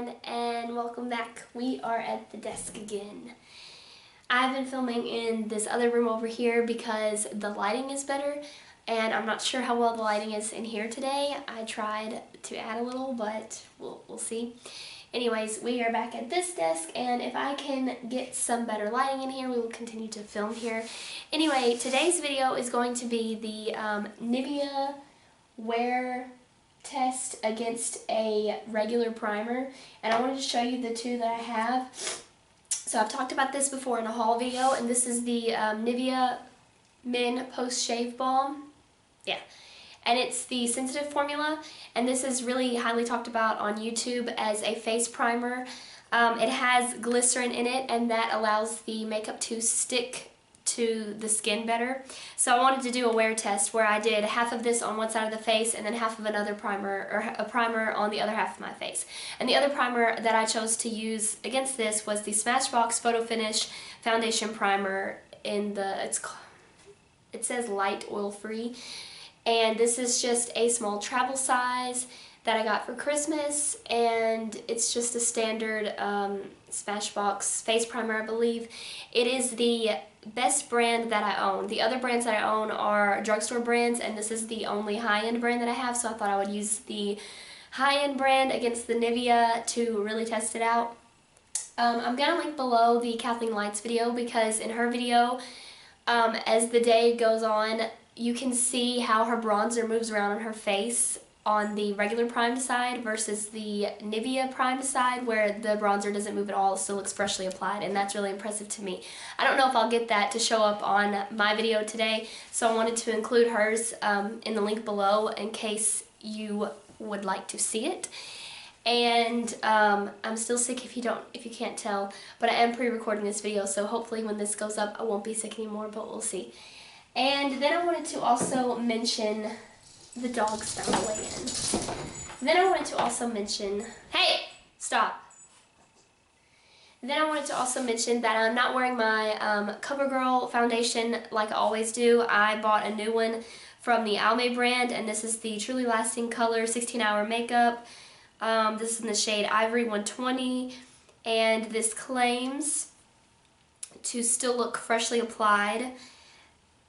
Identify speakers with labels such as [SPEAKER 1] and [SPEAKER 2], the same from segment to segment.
[SPEAKER 1] everyone, and welcome back. We are at the desk again. I've been filming in this other room over here because the lighting is better, and I'm not sure how well the lighting is in here today. I tried to add a little, but we'll see. Anyways, we are back at this desk, and if I can get some better lighting in here, we will continue to film here. Anyway, today's video is going to be the Nivea wear test against a regular primer, and I wanted to show you the two that I have. So I've talked about this before in a haul video, and this is the Nivea Men Post Shave Balm. Yeah, and it's the sensitive formula, and this is really highly talked about on YouTube as a face primer. It has glycerin in it, and that allows the makeup to stick to the skin better. So I wanted to do a wear test where I did half of this on one side of the face and then half of another primer, or a primer on the other half of my face. And the other primer that I chose to use against this was the Smashbox Photo Finish Foundation Primer in the, it says light oil free. And this is just a small travel size that I got for Christmas, and it's just a standard Smashbox face primer, I believe. It is the best brand that I own. The other brands that I own are drugstore brands, and this is the only high-end brand that I have, so I thought I would use the high-end brand against the Nivea to really test it out. I'm going to link below the Kathleen Lights video, because in her video, as the day goes on, you can see how her bronzer moves around on her face on the regular primed side versus the Nivea primed side, where the bronzer doesn't move at all, it still looks freshly applied, and that's really impressive to me. I don't know if I'll get that to show up on my video today, so I wanted to include hers in the link below in case you would like to see it. And I'm still sick if you can't tell, but I am pre-recording this video, so hopefully when this goes up I won't be sick anymore, but we'll see. And then I wanted to also mention, the dogs found a way in. Then I wanted to also mention, hey, stop. Then I wanted to also mention that I'm not wearing my CoverGirl foundation like I always do. I bought a new one from the Almay brand, and this is the Truly Lasting Color 16-Hour Makeup. This is in the shade Ivory 120, and this claims to still look freshly applied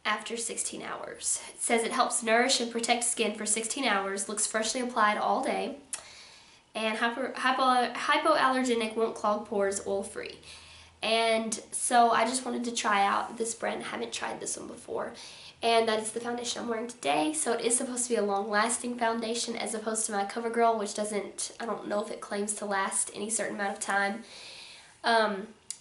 [SPEAKER 1] after 16 hours. It says it helps nourish and protect skin for 16 hours, looks freshly applied all day, and hypoallergenic, won't clog pores, oil-free. And so I just wanted to try out this brand. I haven't tried this one before, and that is the foundation I'm wearing today. So it is supposed to be a long-lasting foundation as opposed to my CoverGirl, which doesn't, I don't know if it claims to last any certain amount of time.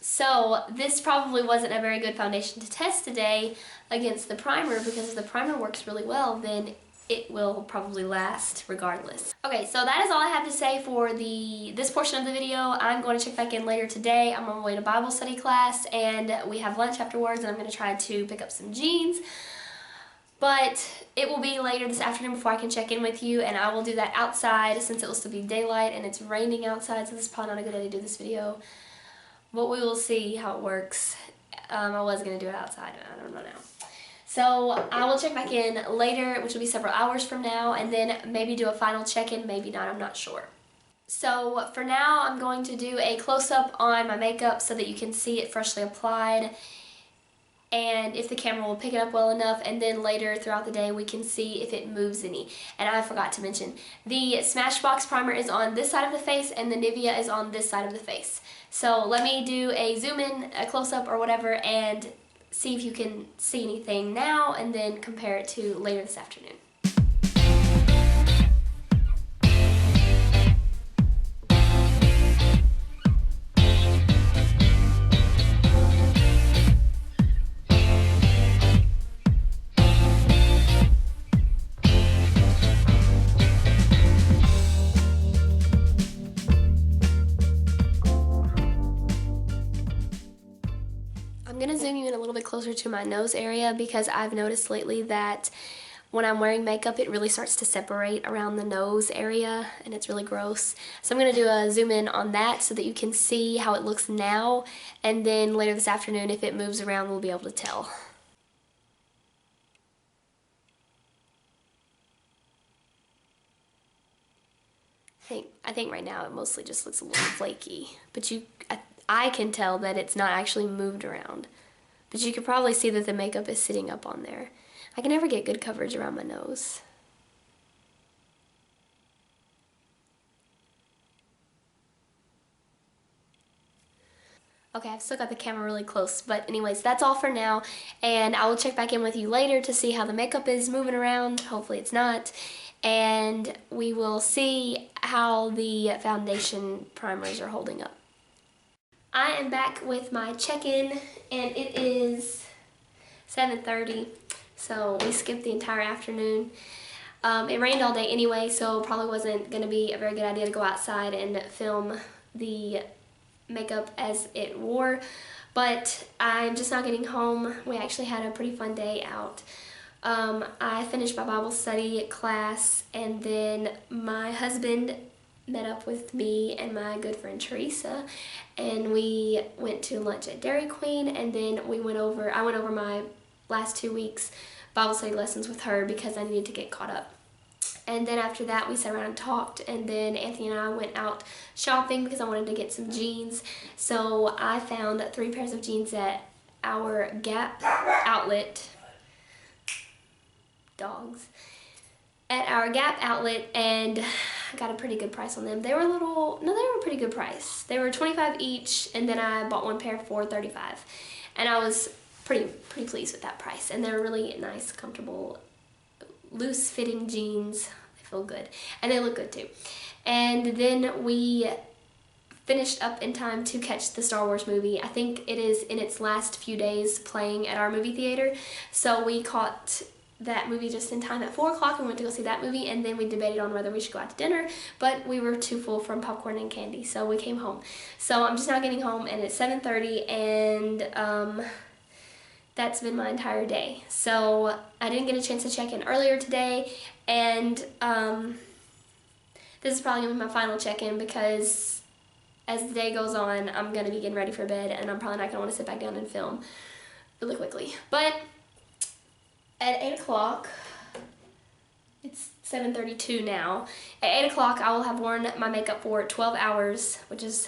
[SPEAKER 1] So this probably wasn't a very good foundation to test today against the primer, because if the primer works really well, then it will probably last regardless. Okay, so that is all I have to say for this portion of the video. I'm going to check back in later today. I'm on my way to Bible study class, and we have lunch afterwards, and I'm going to try to pick up some jeans. But it will be later this afternoon before I can check in with you, and I will do that outside since it will still be daylight and it's raining outside, so this is probably not a good idea to do this video. But we will see how it works. I was going to do it outside, I don't know now. So I will check back in later, which will be several hours from now, and then maybe do a final check-in, maybe not, I'm not sure. So for now, I'm going to do a close-up on my makeup so that you can see it freshly applied, and if the camera will pick it up well enough, and then later throughout the day we can see if it moves any. And I forgot to mention, the Smashbox primer is on this side of the face and the Nivea is on this side of the face. So let me do a zoom in, a close-up or whatever, and see if you can see anything now, and then compare it to later this afternoon. I'm going to zoom you in a little bit closer to my nose area, because I've noticed lately that when I'm wearing makeup it really starts to separate around the nose area, and it's really gross. So I'm going to do a zoom in on that so that you can see how it looks now, and then later this afternoon if it moves around we'll be able to tell. I think right now it mostly just looks a little flaky, but I can tell that it's not actually moved around. But you could probably see that the makeup is sitting up on there. I can never get good coverage around my nose. Okay, I've still got the camera really close, but anyways, that's all for now, and I will check back in with you later to see how the makeup is moving around. Hopefully it's not, and we will see how the foundation primers are holding up. I am back with my check-in, and it is 7:30, so we skipped the entire afternoon. It rained all day anyway, so probably wasn't going to be a very good idea to go outside and film the makeup as it wore, but I'm just not getting home. We actually had a pretty fun day out. I finished my Bible study class, and then my husband met up with me and my good friend Teresa, and we went to lunch at Dairy Queen, and then I went over my last 2 weeks Bible study lessons with her because I needed to get caught up. And then after that, we sat around and talked, and then Anthony and I went out shopping because I wanted to get some jeans. So I found 3 pairs of jeans at our Gap outlet. Dogs. At our Gap outlet, and I got a pretty good price on them. They were a pretty good price. They were $25 each, and then I bought 1 pair for $35. And I was pretty pleased with that price. And they're really nice, comfortable, loose-fitting jeans. They feel good, and they look good too. And then we finished up in time to catch the Star Wars movie. I think it is in its last few days playing at our movie theater, so we caught that movie just in time at 4 o'clock and went to go see that movie, and then we debated on whether we should go out to dinner, but we were too full from popcorn and candy, so we came home. So I'm just now getting home, and it's 7:30, and that's been my entire day. So I didn't get a chance to check in earlier today, and this is probably going to be my final check-in because as the day goes on, I'm going to be getting ready for bed, and I'm probably not going to want to sit back down and film really quickly. But at 8 o'clock, it's 7:32 now, at 8 o'clock I will have worn my makeup for 12 hours, which is,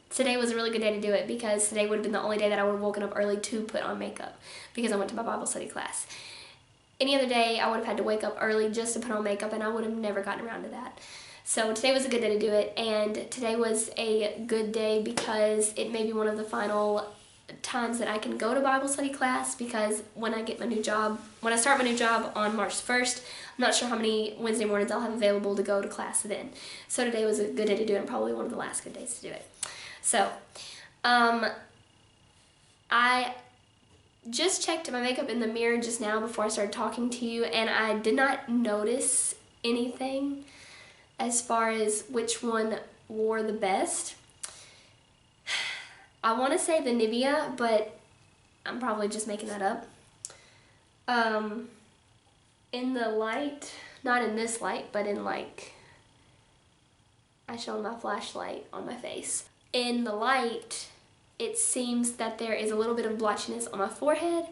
[SPEAKER 1] today was a really good day to do it because today would have been the only day that I would have woken up early to put on makeup because I went to my Bible study class. Any other day I would have had to wake up early just to put on makeup, and I would have never gotten around to that. So today was a good day to do it, and today was a good day because it may be one of the final times that I can go to Bible study class, because when I start my new job on March 1st, I'm not sure how many Wednesday mornings I'll have available to go to class then. So today was a good day to do it, and probably one of the last good days to do it. So, I just checked my makeup in the mirror just now before I started talking to you, and I did not notice anything as far as which one wore the best. I want to say the Nivea, but I'm probably just making that up. In the light, not in this light, but in like, I shone my flashlight on my face. In the light, it seems that there is a little bit of blotchiness on my forehead,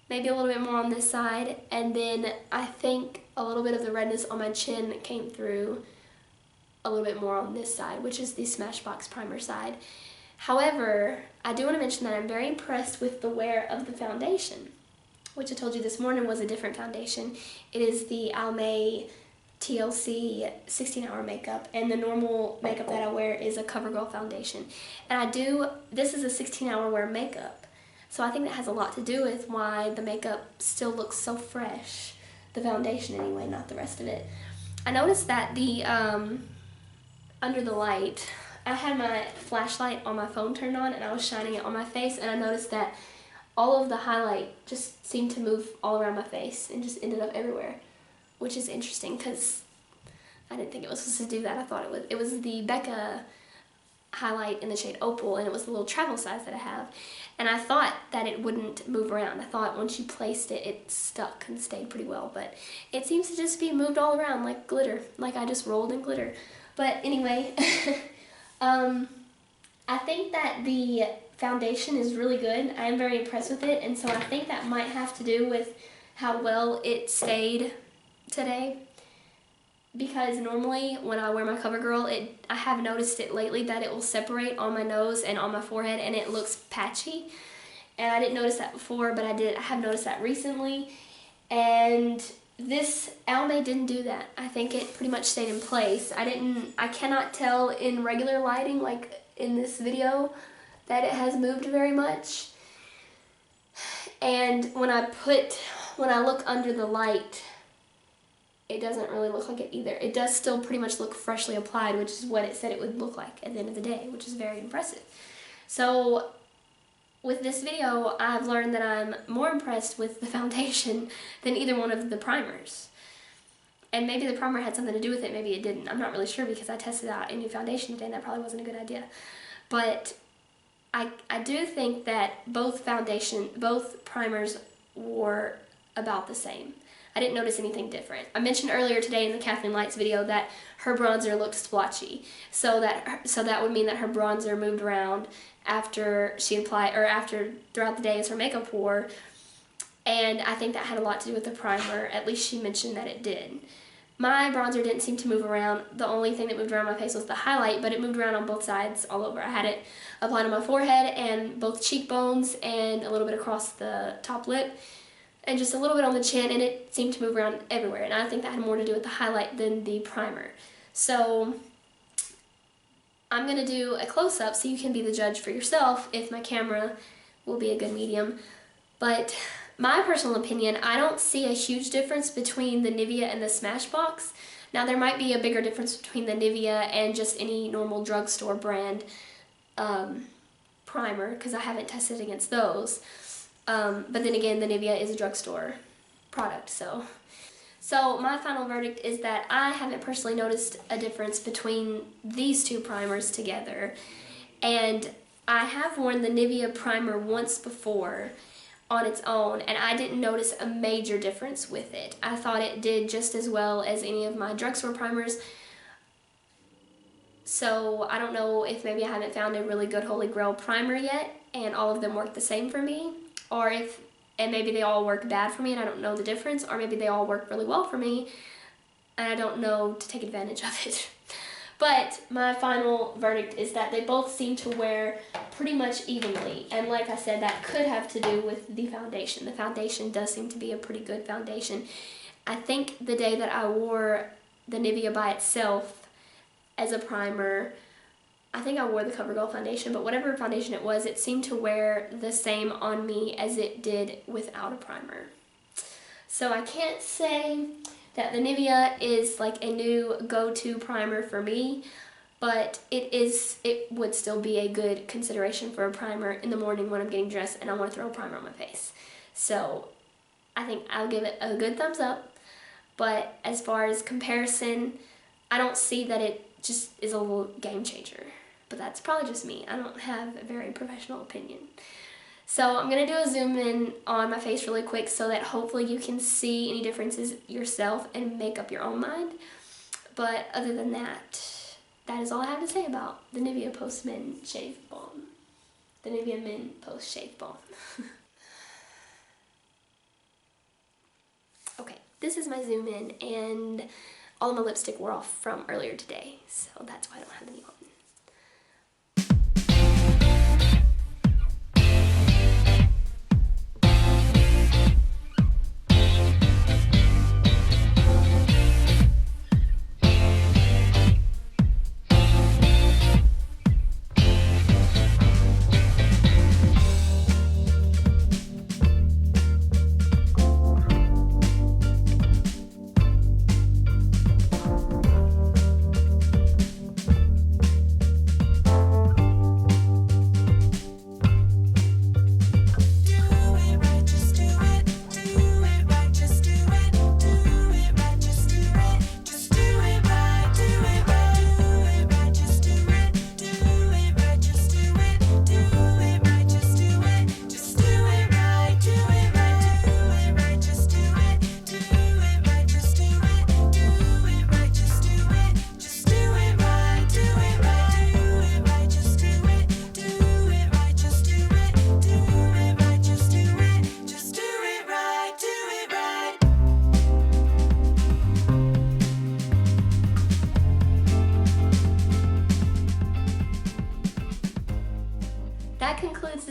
[SPEAKER 1] maybe a little bit more on this side, and then I think a little bit of the redness on my chin came through a little bit more on this side, which is the Smashbox primer side. However, I do want to mention that I'm very impressed with the wear of the foundation, which I told you this morning was a different foundation. It is the Almay TLC 16-hour makeup, and the normal makeup that I wear is a CoverGirl foundation. And this is a 16-hour wear makeup, so I think that has a lot to do with why the makeup still looks so fresh. The foundation anyway, not the rest of it. I noticed that the under the light, I had my flashlight on my phone turned on, and I was shining it on my face, and I noticed that all of the highlight just seemed to move all around my face and just ended up everywhere, which is interesting because I didn't think it was supposed to do that. I thought it was the Becca highlight in the shade Opal, and it was the little travel size that I have, and I thought that it wouldn't move around. I thought once you placed it, it stuck and stayed pretty well, but it seems to just be moved all around like glitter, like I just rolled in glitter. But anyway, I think that the foundation is really good. I am very impressed with it, and so I think that might have to do with how well it stayed today. because normally when I wear my CoverGirl, I have noticed it lately that it will separate on my nose and on my forehead and it looks patchy. And I didn't notice that before, but I have noticed that recently. And this Almay didn't do that. I think it pretty much stayed in place. I cannot tell in regular lighting, like in this video, that it has moved very much. And when I look under the light, it doesn't really look like it either. It does still pretty much look freshly applied, which is what it said it would look like at the end of the day, which is very impressive. So with this video, I've learned that I'm more impressed with the foundation than either one of the primers. And maybe the primer had something to do with it, maybe it didn't. I'm not really sure because I tested out a new foundation today and that probably wasn't a good idea. But I do think that both primers were about the same. I didn't notice anything different. I mentioned earlier today in the Kathleen Lights video that her bronzer looked splotchy. So that would mean that her bronzer moved around after she applied, or throughout the day as her makeup wore. And I think that had a lot to do with the primer. At least she mentioned that it did. My bronzer didn't seem to move around. The only thing that moved around my face was the highlight, but it moved around on both sides, all over. I had it applied on my forehead and both cheekbones and a little bit across the top lip and just a little bit on the chin, and it seemed to move around everywhere. And I think that had more to do with the highlight than the primer. So I'm going to do a close-up so you can be the judge for yourself if my camera will be a good medium. But my personal opinion, I don't see a huge difference between the Nivea and the Smashbox. Now there might be a bigger difference between the Nivea and just any normal drugstore brand primer, because I haven't tested against those. But then again, the Nivea is a drugstore product, so my final verdict is that I haven't personally noticed a difference between these two primers together. And I have worn the Nivea primer once before on its own, and I didn't notice a major difference with it. I thought it did just as well as any of my drugstore primers. So I don't know if maybe I haven't found a really good Holy Grail primer yet, and all of them work the same for me, and maybe they all work bad for me and I don't know the difference, or maybe they all work really well for me and I don't know to take advantage of it. But my final verdict is that they both seem to wear pretty much evenly, and like I said, that could have to do with the foundation. The foundation does seem to be a pretty good foundation. I think the day that I wore the Nivea by itself as a primer, I think I wore the CoverGirl foundation, but whatever foundation it was, it seemed to wear the same on me as it did without a primer. So I can't say that the Nivea is like a new go-to primer for me, but it would still be a good consideration for a primer in the morning when I'm getting dressed and I want to throw a primer on my face. So I think I'll give it a good thumbs up, but as far as comparison, I don't see that it just is a little game changer. But that's probably just me. I don't have a very professional opinion. So I'm going to do a zoom in on my face really quick so that hopefully you can see any differences yourself and make up your own mind. But other than that, that is all I have to say about the Nivea Post Men Shave Balm. The Nivea Men Post Shave Balm. Okay, this is my zoom in, and all of my lipstick wore off from earlier today, so that's why I don't have any on.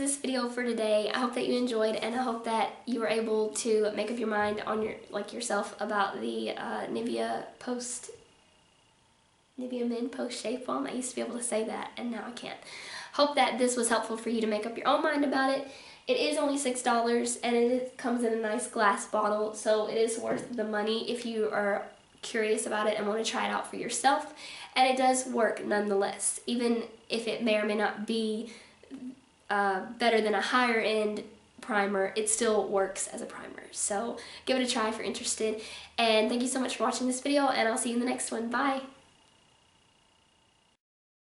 [SPEAKER 1] this video for today. I hope that you enjoyed, and I hope that you were able to make up your mind on yourself about the Nivea Men Post Shave Balm. I used to be able to say that, and now I can't. Hope that this was helpful for you to make up your own mind about it. It is only $6, and it comes in a nice glass bottle, so it is worth the money if you are curious about it and want to try it out for yourself. And it does work nonetheless, even if it may or may not be better than a higher end primer, it still works as a primer. So give it a try if you're interested, and thank you so much for watching this video, and I'll see you in the next one. Bye!